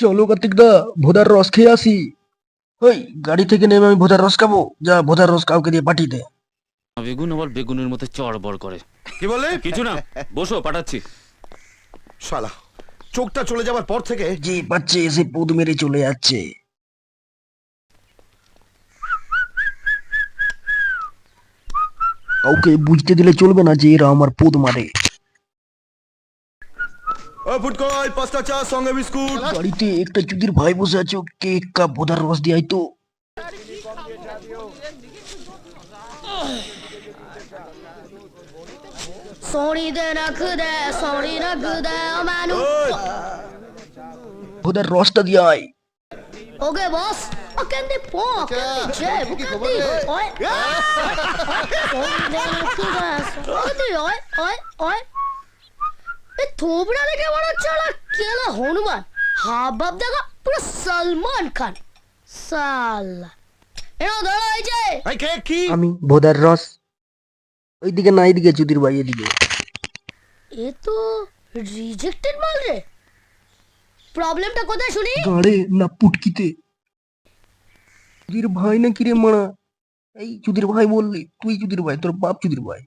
চলো কার্তিক দা, ভোদার রস খেয়ে আসি। ওই গাড়ি থেকে নেমে আমি ভোদার রস খাবো? যা ভোদার রস কাউকে দিয়ে পাঠিয়ে দে। বেগুন আবার বেগুনের মতো চড়বড় করে। কি বললে? কিছু না, বসো, পাঠাচ্ছি। শালা, চোখটা চলে যাবার পর থেকে যে পাচ্ছে এসে পুদ মেরে চলে যাচ্ছে। কাউকে বুঝতে দিলে চলবে না যে এরা আমার পুদ মারে। ফুটকল, 5টা চা সঙ্গে বিস্কুট। গাড়িতে একটা চুদির ভাই বসে আছে, ওকে এক কাপ ভোদার রস দিয়ে আয় তো। ভোদার রসটা দিয়ে আয়। Okay, boss. Okay, the pork. Okay, থোবড়া দেখে মনে হচ্ছে ওরা কেলা হনুমান, হাব ভাব দেখা পুরো সলমান খান। সালা এরা ধরা হয়েছে। এই কে কি? আমি ভোদার রস। ওইদিকে না, এইদিকে চুদির ভাই, এদিকে। এ তো রিজেক্টেড মাল রে। প্রবলেমটা কোথায় শুনি? গাড়ে না পুটকিতে। চুদির ভাই না কিরে মারা? এই চুদির ভাই বললি? তুই চুদির ভাই, তোর বাপ চুদির ভাই।